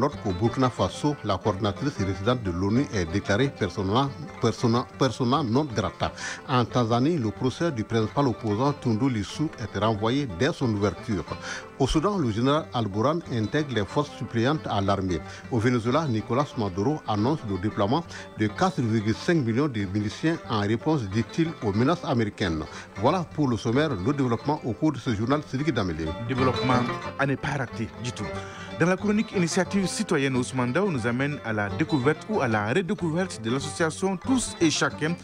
l'ordre qu'au Burkina Faso, la coordinatrice résidente de l'ONU est déclarée persona non grata. En Tanzanie, le procès du principal opposant Tundu Lissu est renvoyé dès son ouverture. Au Soudan, le général Al-Bourhan intègre les forces suppléantes à l'armée. Au Venezuela, Nicolas Maduro annonce le déploiement de 4,5 millions de miliciens en réponse, dit-il, aux menaces américaines. Voilà pour le sommaire, le développement au cours de ce journal Sidiki Damélé. Développement à ne pas rater du tout. Dans la chronique Initiative citoyenne, Ousmane Daou nous amène à la découverte ou à la redécouverte de l'association Tous et Chacun,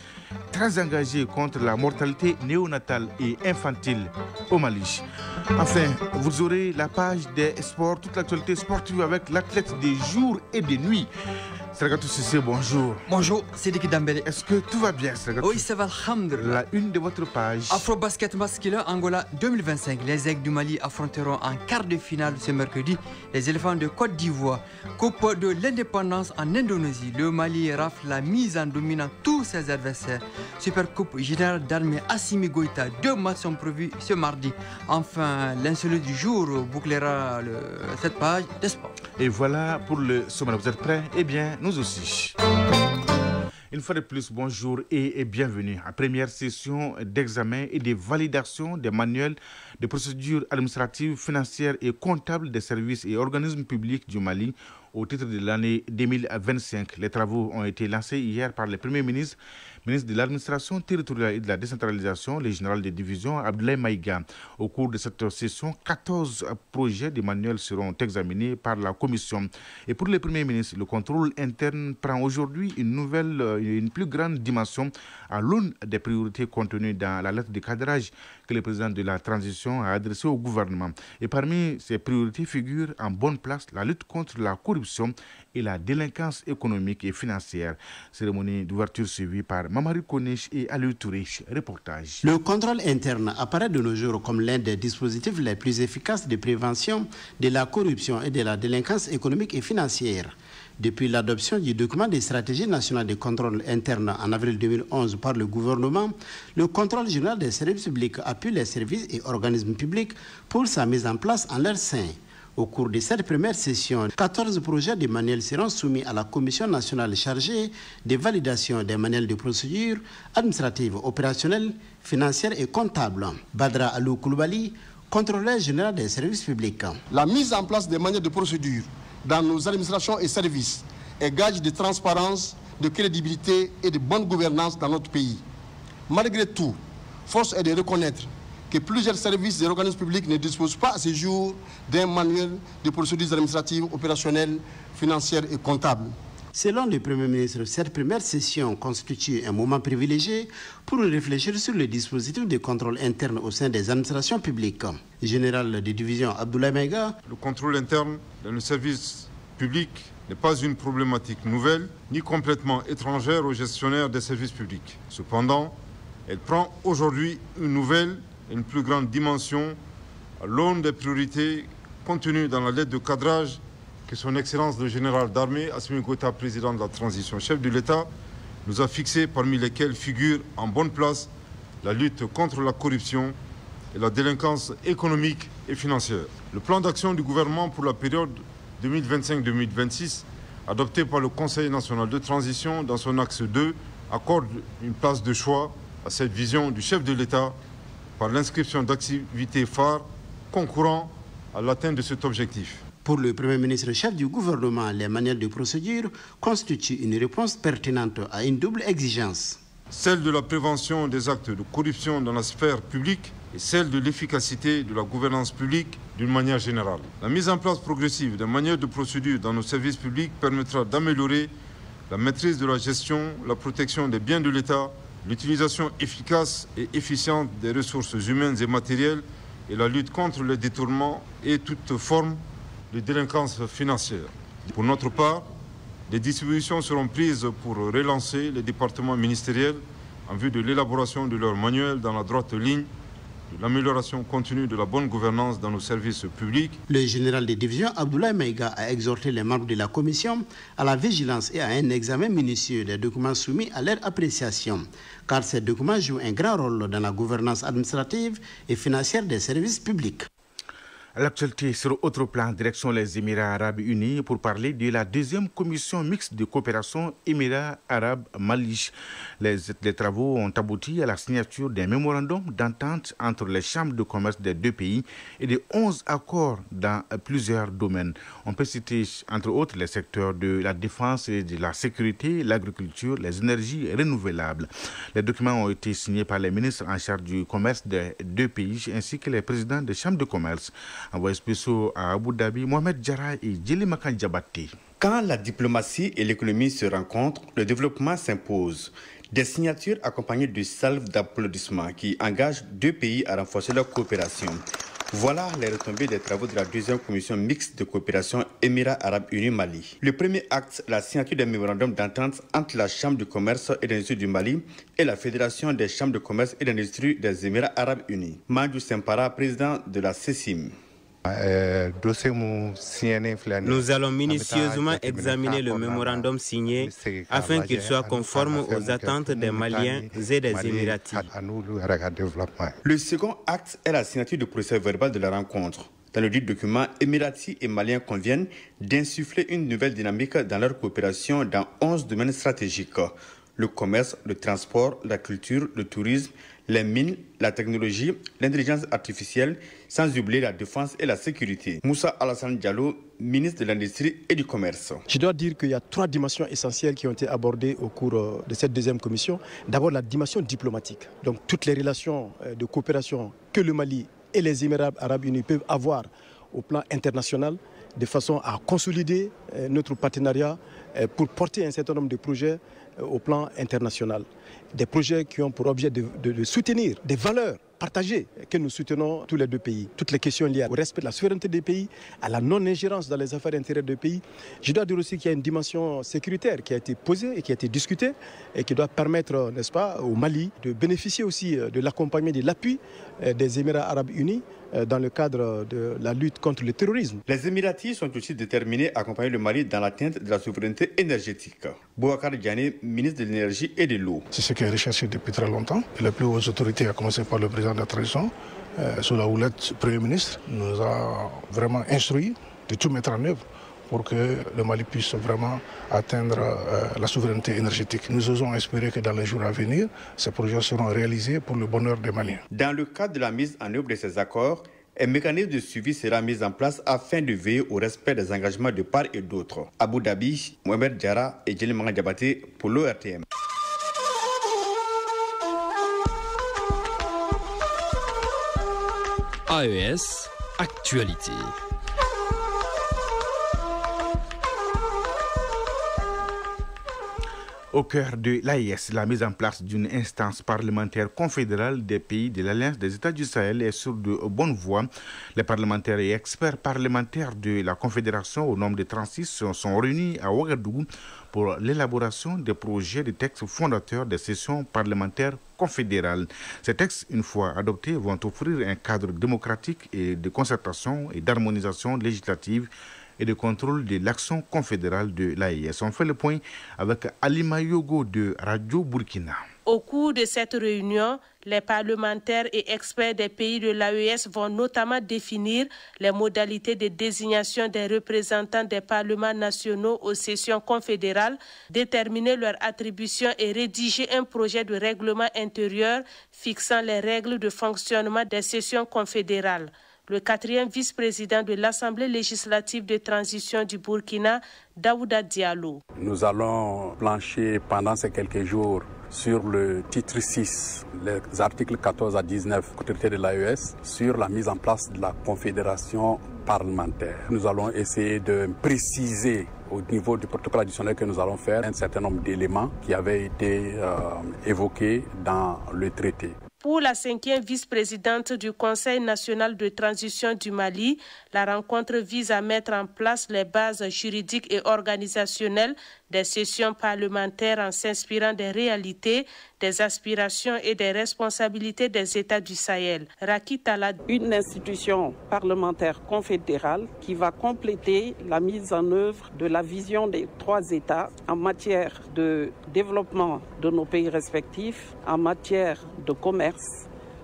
très engagée contre la mortalité néonatale et infantile au Mali. Enfin, vous aurez la page des sports, toute l'actualité sportive avec l'athlète des jours et des nuits. Sergatou Sissé, bonjour. Bonjour, Sidiki Dambélé. Est-ce que tout va bien, Sergatou? Oui, ça va, alhamdulillah. La une de votre page. Afro-basket masculin Angola 2025. Les Aigles du Mali affronteront en quart de finale ce mercredi les éléphants de Côte d'Ivoire. Coupe de l'indépendance en Indonésie. Le Mali rafle la mise en dominant tous ses adversaires. Super Coupe générale d'armée Assimi Goïta. 2 matchs sont prévus ce mardi. Enfin, l'insolite du jour bouclera cette page des sports. Et voilà pour le sommaire. Vous êtes prêts? Eh bien, nous aussi. Une fois de plus, bonjour et bienvenue à la première session d'examen et de validation des manuels de procédures administratives, financières et comptables des services et organismes publics du Mali au titre de l'année 2025. Les travaux ont été lancés hier par le Premier ministre, ministre de l'Administration territoriale et de la décentralisation, le général de division Abdoulaye Maïga. Au cours de cette session, 14 projets de manuels seront examinés par la commission. Et pour le Premier ministre, le contrôle interne prend aujourd'hui une plus grande dimension à l'aune des priorités contenues dans la lettre de cadrage que le président de la transition a adressée au gouvernement. Et parmi ces priorités figure en bonne place la lutte contre la corruption et la délinquance économique et financière. Cérémonie d'ouverture suivie par Mamari Konesh et Aliou Touré. Reportage. Le contrôle interne apparaît de nos jours comme l'un des dispositifs les plus efficaces de prévention de la corruption et de la délinquance économique et financière. Depuis l'adoption du document de stratégie nationale de contrôle interne en avril 2011 par le gouvernement, le contrôle général des services publics appuie les services et organismes publics pour sa mise en place en leur sein. Au cours de cette première session, 14 projets de manuels seront soumis à la Commission nationale chargée de validation des manuels de procédure administrative, opérationnelle, financière et comptable. Badra Alou Koulibaly, contrôleur général des services publics. La mise en place des manuels de procédure dans nos administrations et services est gage de transparence, de crédibilité et de bonne gouvernance dans notre pays. Malgré tout, force est de reconnaître que plusieurs services et organismes publics ne disposent pas à ce jour d'un manuel de procédures administratives, opérationnelles, financières et comptables. Selon le Premier ministre, cette première session constitue un moment privilégié pour réfléchir sur le dispositif de contrôle interne au sein des administrations publiques. Général de division Abdoulaye Maïga. Le contrôle interne dans le service public n'est pas une problématique nouvelle ni complètement étrangère aux gestionnaires des services publics. Cependant, elle prend aujourd'hui une nouvelle et une plus grande dimension à l'aune des priorités contenues dans la lettre de cadrage que son Excellence le général d'armée, Assimi Goïta, président de la transition, chef de l'État, nous a fixé, parmi lesquels figure en bonne place la lutte contre la corruption et la délinquance économique et financière. Le plan d'action du gouvernement pour la période 2025-2026, adopté par le Conseil national de transition dans son axe 2, accorde une place de choix à cette vision du chef de l'État par l'inscription d'activités phares concourant à l'atteinte de cet objectif. Pour le Premier ministre chef du gouvernement, les manuels de procédure constituent une réponse pertinente à une double exigence. Celle de la prévention des actes de corruption dans la sphère publique et celle de l'efficacité de la gouvernance publique d'une manière générale. La mise en place progressive des manuels de procédure dans nos services publics permettra d'améliorer la maîtrise de la gestion, la protection des biens de l'État, l'utilisation efficace et efficiente des ressources humaines et matérielles et la lutte contre les détournements et toute forme de délinquance financière. Pour notre part, des dispositions seront prises pour relancer les départements ministériels en vue de l'élaboration de leurs manuels dans la droite ligne de l'amélioration continue de la bonne gouvernance dans nos services publics. Le général de division Abdoulaye Maïga a exhorté les membres de la commission à la vigilance et à un examen minutieux des documents soumis à leur appréciation, car ces documents jouent un grand rôle dans la gouvernance administrative et financière des services publics. L'actualité sur autre plan, direction les Émirats arabes unis pour parler de la deuxième commission mixte de coopération Émirats arabes Mali. Les travaux ont abouti à la signature d'un mémorandum d'entente entre les chambres de commerce des deux pays et de 11 accords dans plusieurs domaines. On peut citer entre autres les secteurs de la défense et de la sécurité, l'agriculture, les énergies renouvelables. Les documents ont été signés par les ministres en charge du commerce des deux pays ainsi que les présidents des chambres de commerce. Envoyé spécial à Abu Dhabi, Mohamed Jarrah et Djeli Makan Diabaté. Quand la diplomatie et l'économie se rencontrent, le développement s'impose. Des signatures accompagnées de salves d'applaudissements qui engagent deux pays à renforcer leur coopération. Voilà les retombées des travaux de la deuxième commission mixte de coopération Émirats arabes unis Mali. Le premier acte, la signature d'un mémorandum d'entente entre la Chambre de commerce et d'industrie du Mali et la Fédération des chambres de commerce et d'industrie des Émirats arabes unis. Mandou Sempara, président de la CECIM. Nous allons minutieusement examiner le mémorandum signé afin qu'il soit conforme aux attentes des Maliens et des Émiratis. Le second acte est la signature du procès verbal de la rencontre. Dans le dit document, Émiratis et Maliens conviennent d'insuffler une nouvelle dynamique dans leur coopération dans 11 domaines stratégiques. Le commerce, le transport, la culture, le tourisme, les mines, la technologie, l'intelligence artificielle, sans oublier la défense et la sécurité. Moussa Alassane Diallo, ministre de l'Industrie et du Commerce. Je dois dire qu'il y a 3 dimensions essentielles qui ont été abordées au cours de cette deuxième commission. D'abord, la dimension diplomatique. Donc, toutes les relations de coopération que le Mali et les Émirats arabes unis peuvent avoir au plan international, de façon à consolider notre partenariat pour porter un certain nombre de projets au plan international. Des projets qui ont pour objet de soutenir des valeurs partagées que nous soutenons tous les deux pays. Toutes les questions liées au respect de la souveraineté des pays, à la non-ingérence dans les affaires intérieures des pays. Je dois dire aussi qu'il y a une dimension sécuritaire qui a été posée et qui a été discutée et qui doit permettre, n'est-ce pas, au Mali de bénéficier aussi de l'accompagnement et de l'appui des Émirats arabes unis dans le cadre de la lutte contre le terrorisme. Les Émiratis sont aussi déterminés à accompagner le Mali dans l'atteinte de la souveraineté énergétique. Boubacar Diané, ministre de l'Énergie et de l'Eau. C'est ce qui est recherché depuis très longtemps. Et les plus hautes autorités, à commencer par le président de la transition, sous la houlette du Premier ministre, nous a vraiment instruit de tout mettre en œuvre pour que le Mali puisse vraiment atteindre la souveraineté énergétique. Nous osons espérer que dans les jours à venir, ces projets seront réalisés pour le bonheur des Maliens. Dans le cadre de la mise en œuvre de ces accords, un mécanisme de suivi sera mis en place afin de veiller au respect des engagements de part et d'autre. Abu Dhabi, Mohamed Jarrah et Djeli Makan Diabaté pour l'ORTM. AES, actualité. Au cœur de l'AES, la mise en place d'une instance parlementaire confédérale des pays de l'Alliance des États du Sahel est sur de bonnes voies. Les parlementaires et experts parlementaires de la Confédération, au nombre de 36, sont réunis à Ouagadougou pour l'élaboration des projets de textes fondateurs des sessions parlementaires confédérales. Ces textes, une fois adoptés, vont offrir un cadre démocratique et de concertation et d'harmonisation législative et de contrôle de l'action confédérale de l'AES. On fait le point avec Alima Yogo de Radio Burkina. Au cours de cette réunion, les parlementaires et experts des pays de l'AES vont notamment définir les modalités de désignation des représentants des parlements nationaux aux sessions confédérales, déterminer leur attribution et rédiger un projet de règlement intérieur fixant les règles de fonctionnement des sessions confédérales. Le 4e vice-président de l'Assemblée législative de transition du Burkina, Daouda Diallo. Nous allons plancher pendant ces quelques jours sur le titre 6, les articles 14 à 19 du traité de l'AES, sur la mise en place de la confédération parlementaire. Nous allons essayer de préciser au niveau du protocole additionnel que nous allons faire un certain nombre d'éléments qui avaient été évoqués dans le traité. Pour la 5e vice-présidente du Conseil national de transition du Mali, la rencontre vise à mettre en place les bases juridiques et organisationnelles des sessions parlementaires en s'inspirant des réalités, des aspirations et des responsabilités des États du Sahel. Raki Talad. Une institution parlementaire confédérale qui va compléter la mise en œuvre de la vision des 3 États en matière de développement de nos pays respectifs, en matière de commerce,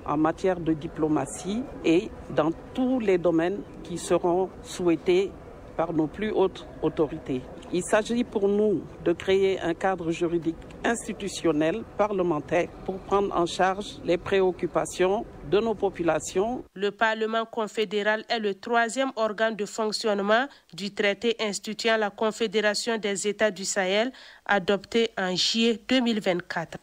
en matière de diplomatie et dans tous les domaines qui seront souhaités par nos plus hautes autorités. Il s'agit pour nous de créer un cadre juridique institutionnel, parlementaire, pour prendre en charge les préoccupations de nos populations. Le Parlement confédéral est le 3e organe de fonctionnement du traité instituant la Confédération des États du Sahel, adopté en juillet 2024.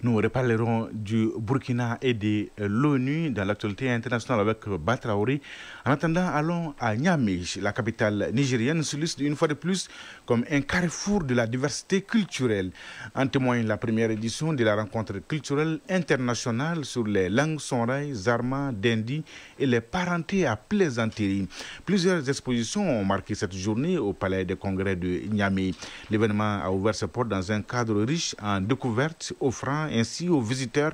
Nous reparlerons du Burkina et de l'ONU dans l'actualité internationale avec Batraoré. En attendant, allons à Niamey, la capitale nigérienne, s'illustre une fois de plus comme un carrefour de la diversité culturelle. En témoigne la première édition de la rencontre culturelle internationale sur les langues sonrai, zarma, dendi et les parentés à plaisanterie. Plusieurs expositions ont marqué cette journée au Palais des Congrès de Niamey. L'événement a ouvert ses portes dans un cadre riche en découvertes, offrant ainsi aux visiteurs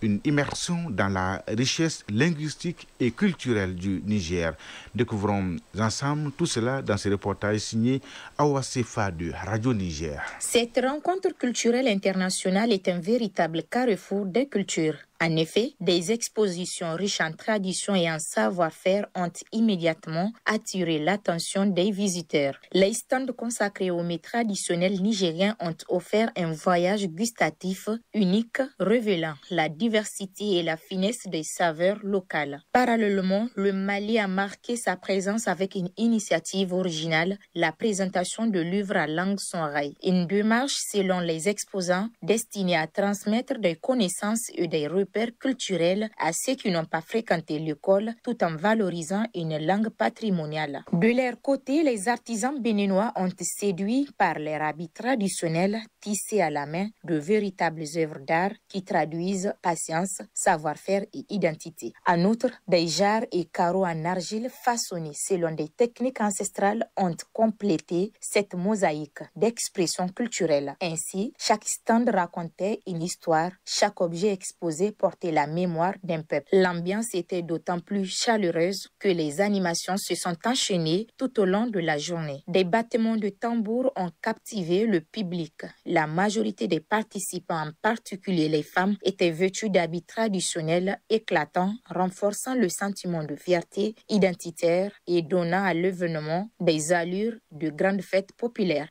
une immersion dans la richesse linguistique et culturelle du Niger. Découvrons ensemble tout cela dans ce reportage signé Awa Sefa de Radio Niger. Cette rencontre culturelle internationale est un véritable carrefour des cultures. En effet, des expositions riches en traditions et en savoir-faire ont immédiatement attiré l'attention des visiteurs. Les stands consacrés aux mets traditionnels nigériens ont offert un voyage gustatif unique, révélant la diversité et la finesse des saveurs locales. Parallèlement, le Mali a marqué sa présence avec une initiative originale, la présentation de livres à langue sonrai. Une démarche, selon les exposants, destinée à transmettre des connaissances et des repères culturels à ceux qui n'ont pas fréquenté l'école, tout en valorisant une langue patrimoniale. De leur côté, les artisans béninois ont séduit par leurs habits traditionnels tissés à la main, de véritables œuvres d'art qui traduisent patience, savoir-faire et identité. En outre, des jarres et carreaux en argile façonnés selon des techniques ancestrales ont complété cette mosaïque d'expression culturelle. Ainsi, chaque stand racontait une histoire, chaque objet exposé portait la mémoire d'un peuple. L'ambiance était d'autant plus chaleureuse que les animations se sont enchaînées tout au long de la journée. Des battements de tambour ont captivé le public. La majorité des participants, en particulier les femmes, étaient vêtus d'habits traditionnels éclatants, renforçant le sentiment de fierté identitaire et donnant à l'événement des allures de grandes fêtes populaires.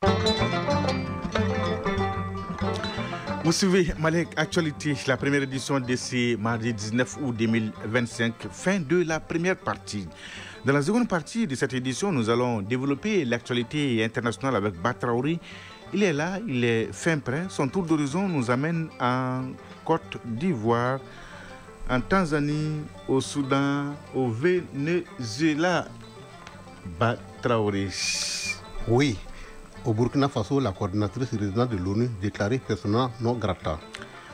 Vous suivez Malek Actualité, la première édition de ce mardi 19 août 2025, fin de la première partie. Dans la seconde partie de cette édition, nous allons développer l'actualité internationale avec Batraoré. Il est là, il est fin prêt. Son tour d'horizon nous amène en Côte d'Ivoire, en Tanzanie, au Soudan, au Venezuela. Batraoré. Oui. Au Burkina Faso, la coordinatrice résidente de l'ONU déclarée persona non grata.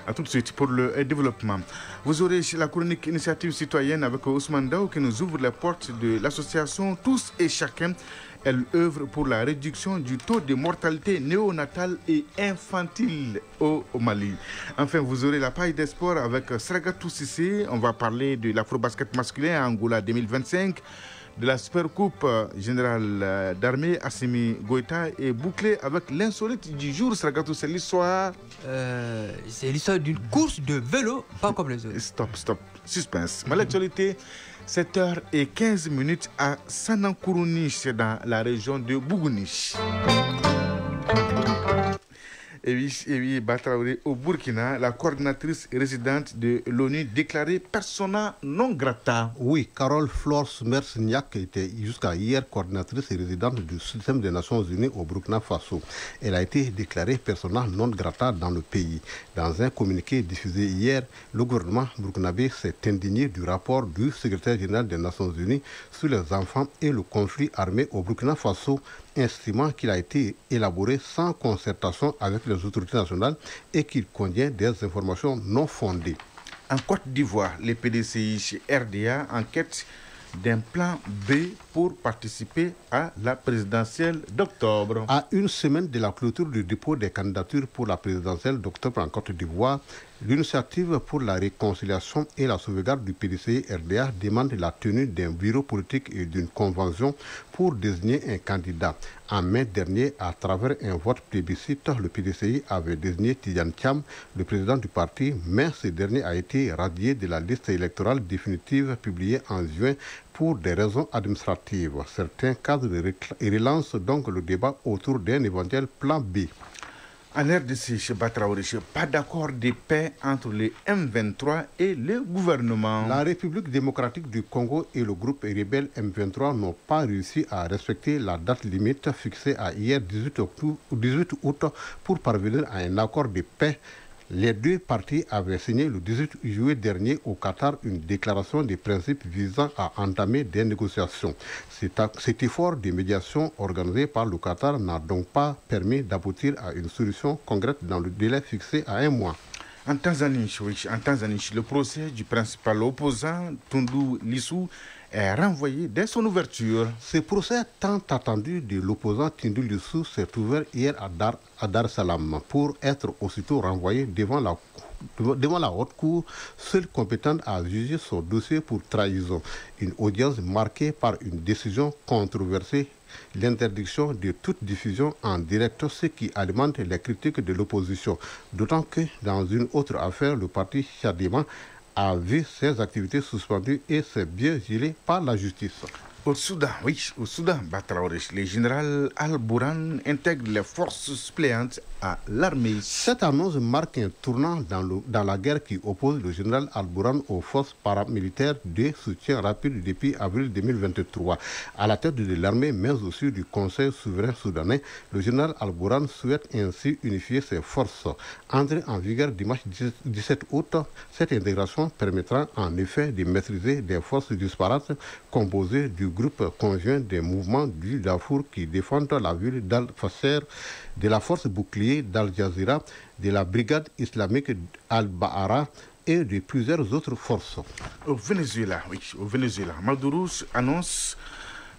A tout de suite pour le développement. Vous aurez la chronique Initiative citoyenne avec Ousmane Daou qui nous ouvre les portes de l'association Tous et Chacun. Elle œuvre pour la réduction du taux de mortalité néonatale et infantile au Mali. Enfin, vous aurez la page des sports avec Sragatou Sissé. On va parler de l'afro-basket masculin à Angola 2025. De la Super Coupe générale d'armée, Assimi Goïta est bouclé avec l'insolite du jour. Sragatou, c'est l'histoire. C'est l'histoire d'une course de vélo, pas comme les autres. Stop. Suspense. Mais l'actualité, 7h15 à Sanankurouni, c'est dans la région de Bougouni. Et oui, Batraoré, au Burkina, la coordinatrice résidente de l'ONU déclarée persona non grata. Oui, Carole Flore Mersniak était jusqu'à hier coordinatrice résidente du système des Nations Unies au Burkina Faso. Elle a été déclarée persona non grata dans le pays. Dans un communiqué diffusé hier, le gouvernement burkinabé s'est indigné du rapport du secrétaire général des Nations Unies sur les enfants et le conflit armé au Burkina Faso, estimant qu'il a été élaboré sans concertation avec les autorités nationales et qu'il contient des informations non fondées. En Côte d'Ivoire, les PDCI RDA enquêtent d'un plan B pour participer à la présidentielle d'octobre. À une semaine de la clôture du dépôt des candidatures pour la présidentielle d'octobre en Côte d'Ivoire, L'initiative pour la réconciliation et la sauvegarde du PDCI-RDA demande la tenue d'un bureau politique et d'une convention pour désigner un candidat. En mai dernier, à travers un vote plébiscite, le PDCI avait désigné Tidjane Thiam, le président du parti, mais ce dernier a été radié de la liste électorale définitive publiée en juin pour des raisons administratives. Certains cadres relancent donc le débat autour d'un éventuel plan B. En RDC, pas d'accord de paix entre les M23 et le gouvernement. La République démocratique du Congo et le groupe rebelle M23 n'ont pas réussi à respecter la date limite fixée à hier 18 août pour parvenir à un accord de paix. Les deux parties avaient signé le 18 juillet dernier au Qatar une déclaration de principe visant à entamer des négociations. Cet effort de médiation organisé par le Qatar n'a donc pas permis d'aboutir à une solution concrète dans le délai fixé à 1 mois. En Tanzanie, le procès du principal opposant, Tundu Lissu, est renvoyé dès son ouverture. Ce procès tant attendu de l'opposant Tundu Lissu s'est ouvert hier à Dar es Salaam pour être aussitôt renvoyé devant la haute cour, seule compétente à juger son dossier pour trahison. Une audience marquée par une décision controversée, l'interdiction de toute diffusion en direct, ce qui alimente les critiques de l'opposition. D'autant que dans une autre affaire, le parti Chadema a vu ses activités suspendues et ses biens gelés par la justice. Au Soudan, le général Al-Bourhan intègre les forces suppléantes à l'armée. Cette annonce marque un tournant dans la guerre qui oppose le général Al-Bourhan aux forces paramilitaires de soutien rapide depuis avril 2023. À la tête de l'armée, mais aussi du Conseil souverain soudanais, le général Al-Bourhan souhaite ainsi unifier ses forces. Entrée en vigueur dimanche 17 août, cette intégration permettra en effet de maîtriser des forces disparates composées du groupe conjoint des mouvements du Darfour qui défendent la ville d'Al-Fasser, de la force bouclier d'Al-Jazira, de la brigade islamique Al-Ba'ara et de plusieurs autres forces. Au Venezuela, Maduro annonce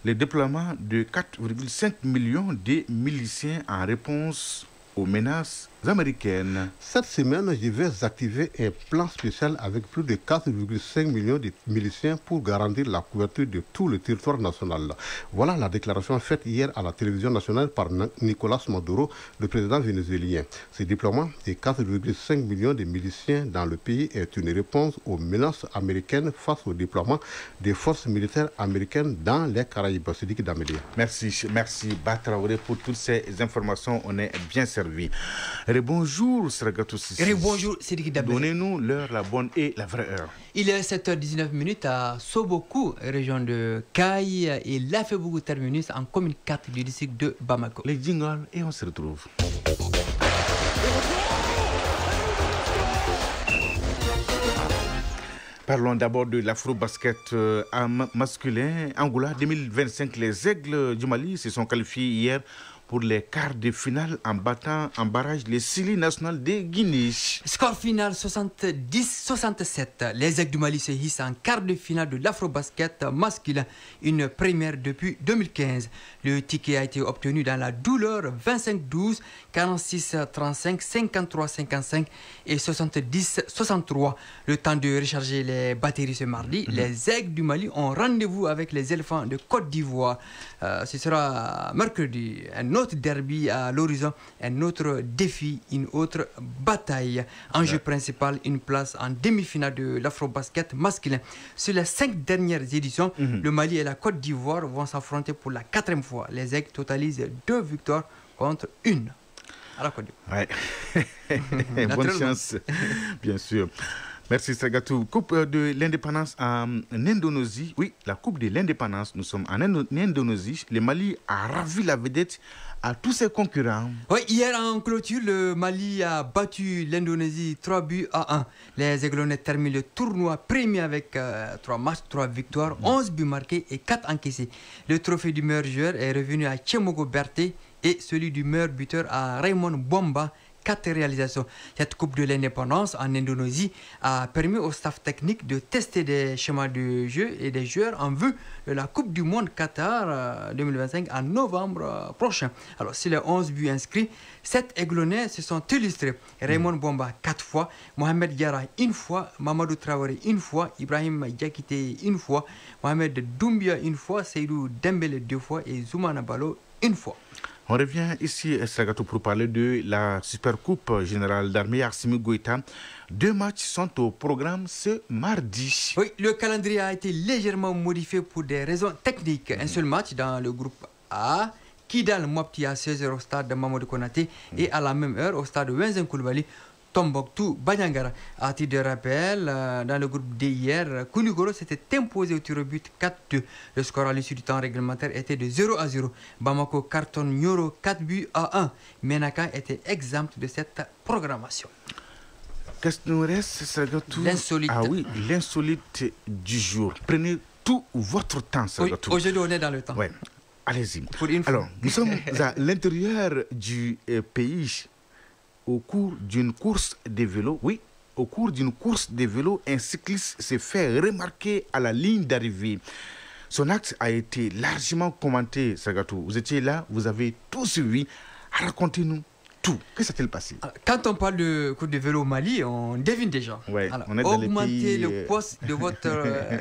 le déploiement de 4,5 millions de miliciens en réponse aux menaces américaines. Cette semaine, je vais activer un plan spécial avec plus de 4,5 millions de miliciens pour garantir la couverture de tout le territoire national. Voilà la déclaration faite hier à la télévision nationale par Nicolas Maduro, le président vénézuélien. Ce déploiement de 4,5 millions de miliciens dans le pays est une réponse aux menaces américaines face au déploiement des forces militaires américaines dans les Caraïbes. Sidiki Damélia. Merci Batraoré pour toutes ces informations. On est bien servi. Bonjour Sragatou Sissi. Bonjour Sidiki Damélia. Donnez-nous l'heure, la bonne et la vraie heure. Il est 7h19 à Sobokou, région de Kaï, et Lafebougou terminus en commune 4 du district de Bamako. Les jingles et on se retrouve. Parlons d'abord de l'afro-basket masculin. Angola 2025, les Aigles du Mali se sont qualifiés hier pour les quarts de finale en battant en barrage les Sili national de Guinée. Score final 70-67. Les Aigles du Mali se hissent en quart de finale de l'afro-basket masculin, une première depuis 2015. Le ticket a été obtenu dans la douleur 25-12, 46-35, 53-55 et 70-63. Le temps de recharger les batteries ce mardi. Les Aigles du Mali ont rendez-vous avec les éléphants de Côte d'Ivoire. Ce sera mercredi. Un autre derby à l'horizon, un autre défi, une autre bataille. Enjeu principal, une place en demi-finale de l'afro-basket masculin. Sur les 5 dernières éditions, le Mali et la Côte d'Ivoire vont s'affronter pour la 4e fois. Les Aigles totalisent 2 victoires contre 1 à la Côte d'Ivoire. Ouais. Bonne chance, bien sûr. Merci Sragatou. Coupe de l'indépendance en Indonésie. Oui, la Coupe de l'indépendance. Nous sommes en Indonésie. Le Mali a ravi la vedette à tous ses concurrents. Oui, hier en clôture, le Mali a battu l'Indonésie 3-1. Les Aiglonnais terminent le tournoi premier avec 3 matchs, 3 victoires, 11 buts marqués et 4 encaissés. Le trophée du meilleur joueur est revenu à Tchemogo Berté et celui du meilleur buteur à Raymond Bomba, 4 réalisations. Cette Coupe de l'indépendance en Indonésie a permis au staff technique de tester des schémas de jeu et des joueurs en vue de la Coupe du Monde Qatar 2025 en novembre prochain. Alors, sur les 11 buts inscrits, 7 Aiglonnais se sont illustrés. Raymond Bomba 4 fois, Mohamed Diarra 1 fois, Mamadou Traoré 1 fois, Ibrahim Diakité 1 fois, Mohamed Doumbia 1 fois, Seydou Dembélé 2 fois et Zoumana Balo 1 fois. On revient ici à Sagato pour parler de la Super Coupe Générale d'Armée Assimi Goïta. 2 matchs sont au programme ce mardi. Oui, le calendrier a été légèrement modifié pour des raisons techniques. Un seul match dans le groupe A. Kidal Mopti à 16h au stade de Mamadou Konaté et à la même heure au stade de Wenzen Koulibaly, Tombouctou, Banyangara. À titre de rappel, dans le groupe D hier, Kouligoro s'était imposé au tir au but 4-2. Le score à l'issue du temps réglementaire était de 0-0. Bamako cartonne Nyoro 4 buts à 1. Menaka était exempt de cette programmation. Qu'est-ce qu'il nous reste, Sagatou? L'insolite. Ah oui, l'insolite du jour. Prenez tout votre temps, Sagatou. Oui, aujourd'hui on est dans le temps. Ouais. Allez-y. Alors, nous sommes à l'intérieur du pays au cours d'une course de vélo. Oui, au cours d'une course de vélo, un cycliste s'est fait remarquer à la ligne d'arrivée. Son acte a été largement commenté, Sagatou. Vous étiez là, vous avez tout suivi. Racontez-nous tout. Qu'est-ce qui s'est passé? Quand on parle de course de vélo au Mali, on devine déjà. Ouais, alors, on est dans augmentez les pays, le poste de votre,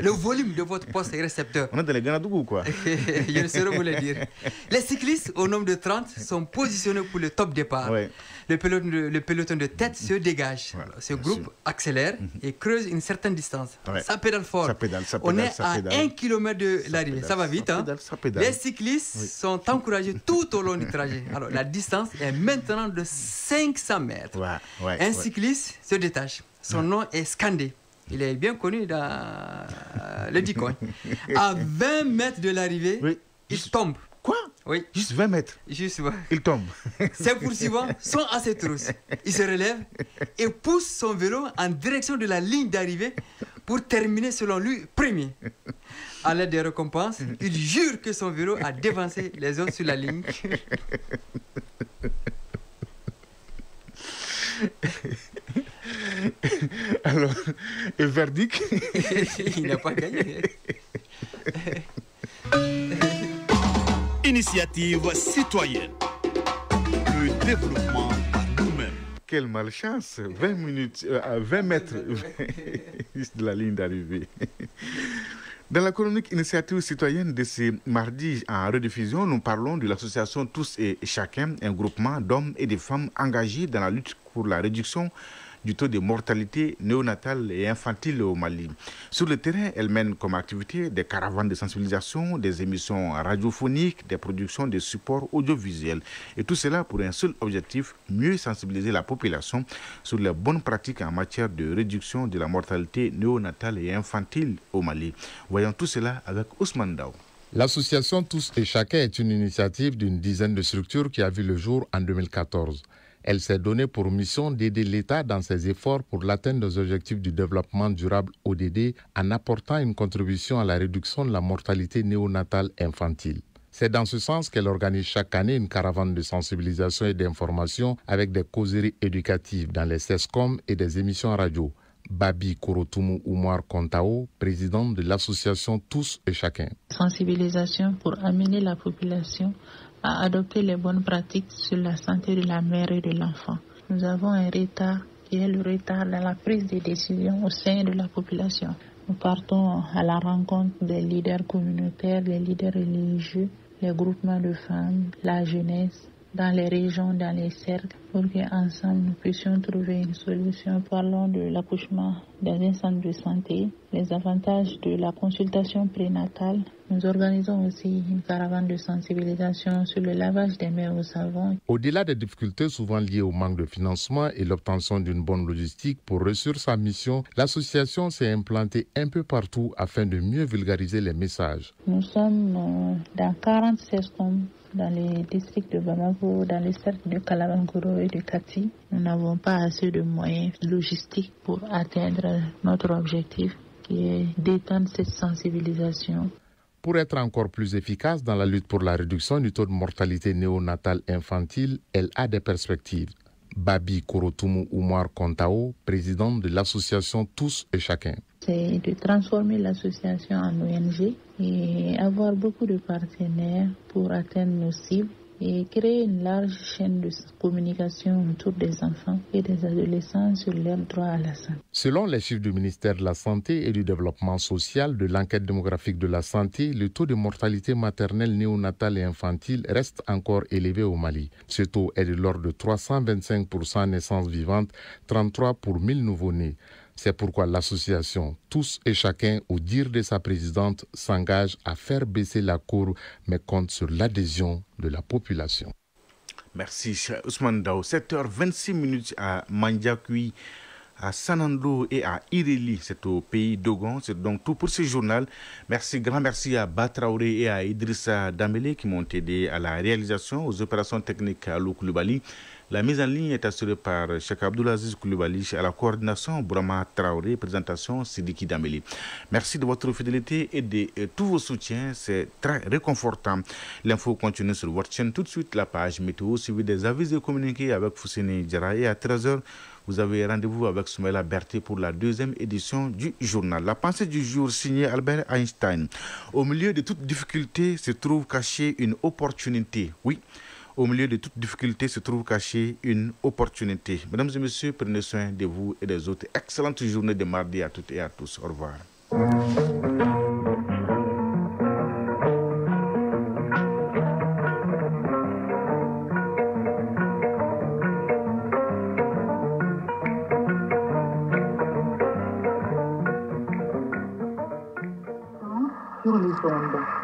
le volume de votre poste récepteur. On est dans les Ganadougou, quoi. Je ne saurais vous le dire. Les cyclistes, au nombre de 30, sont positionnés pour le top départ. Ouais. Le peloton de tête se dégage. Ouais, ce groupe accélère et creuse une certaine distance. Ouais. Ça pédale fort. Ça pédale, on est ça à pédale. 1 km de l'arrivée. Ça va vite. Ça pédale. Les cyclistes sont encouragés tout au long du trajet. Alors, la distance est maintenant de 500 mètres. Un cycliste se détache. Son nom est scandé. Il est bien connu dans le Dikoy. À 20 mètres de l'arrivée, il tombe. Quoi? Oui. Juste 20 mètres. Juste 20. Il tombe. Ses poursuivants sont à ses trousses. Il se relève et pousse son vélo en direction de la ligne d'arrivée pour terminer selon lui premier. À l'aide des récompenses, il jure que son vélo a dévancé les autres sur la ligne. Alors, et verdict? Il n'a pas gagné. Initiative citoyenne. Le développement par nous-mêmes. Quelle malchance, 20 minutes, à 20 mètres de la ligne d'arrivée. Dans la chronique Initiative citoyenne de ce mardi en rediffusion, nous parlons de l'association Tous et Chacun, un groupement d'hommes et de femmes engagés dans la lutte pour la réduction du taux de mortalité néonatale et infantile au Mali. Sur le terrain, elle mène comme activité des caravanes de sensibilisation, des émissions radiophoniques, des productions de supports audiovisuels. Et tout cela pour un seul objectif, mieux sensibiliser la population sur les bonnes pratiques en matière de réduction de la mortalité néonatale et infantile au Mali. Voyons tout cela avec Ousmane Daou. L'association Tous et Chacun est une initiative d'une dizaine de structures qui a vu le jour en 2014. Elle s'est donnée pour mission d'aider l'État dans ses efforts pour l'atteinte des objectifs du développement durable ODD en apportant une contribution à la réduction de la mortalité néonatale infantile. C'est dans ce sens qu'elle organise chaque année une caravane de sensibilisation et d'information avec des causeries éducatives dans les CESCOM et des émissions radio. Babi Korotumu Oumar Kontao, président de l'association Tous et Chacun. Sensibilisation pour amener la population à adopter les bonnes pratiques sur la santé de la mère et de l'enfant. Nous avons un retard qui est le retard dans la prise de décision au sein de la population. Nous partons à la rencontre des leaders communautaires, des leaders religieux, les groupements de femmes, la jeunesse, dans les régions, dans les cercles, pour qu'ensemble nous puissions trouver une solution. Parlons de l'accouchement dans un centre de santé, les avantages de la consultation prénatale. Nous organisons aussi une caravane de sensibilisation sur le lavage des mains au savon. Au-delà des difficultés souvent liées au manque de financement et l'obtention d'une bonne logistique pour réussir sa mission, l'association s'est implantée un peu partout afin de mieux vulgariser les messages. Nous sommes dans 46 CESCOM dans les districts de Bamako, dans les cercles de Kalabangoro et de Kati. Nous n'avons pas assez de moyens logistiques pour atteindre notre objectif qui est d'étendre cette sensibilisation. Pour être encore plus efficace dans la lutte pour la réduction du taux de mortalité néonatale infantile, elle a des perspectives. Babi Korotumu Oumar Kontao, président de l'association Tous et Chacun. C'est de transformer l'association en ONG et avoir beaucoup de partenaires pour atteindre nos cibles et créer une large chaîne de communication autour des enfants et des adolescents sur leur droit à la santé. Selon les chiffres du ministère de la Santé et du Développement social de l'enquête démographique de la santé, le taux de mortalité maternelle, néonatale et infantile reste encore élevé au Mali. Ce taux est de l'ordre de 325% naissances vivantes, 33 pour 1000 nouveau-nés. C'est pourquoi l'association Tous et Chacun, au dire de sa présidente, s'engage à faire baisser la courbe, mais compte sur l'adhésion de la population. Merci, Ousmane Dao. 7h26 à Mandiakoui, à Sanando et à Ireli, c'est au pays d'Ogon. C'est donc tout pour ce journal. Grand merci à Batraoré et à Idrissa Dambélé qui m'ont aidé à la réalisation, aux opérations techniques à Lou Koulibaly. La mise en ligne est assurée par Cheikh Abdoulaziz Koulibaly, à la coordination Bourama Traoré, présentation Sidiki Dambélé. Merci de votre fidélité et de tous vos soutiens, c'est très réconfortant. L'info continue sur votre chaîne. Tout de suite, la page météo suivie des avis et communiqués avec Fousseni Djara. Et à 13h, vous avez rendez-vous avec Soumaïla Berté pour la deuxième édition du journal. La pensée du jour signée Albert Einstein. Au milieu de toute difficulté se trouve cachée une opportunité. Oui. Au milieu de toute difficulté se trouve cachée une opportunité. Mesdames et messieurs, prenez soin de vous et des autres. Excellente journée de mardi à toutes et à tous. Au revoir. Sur les ondes.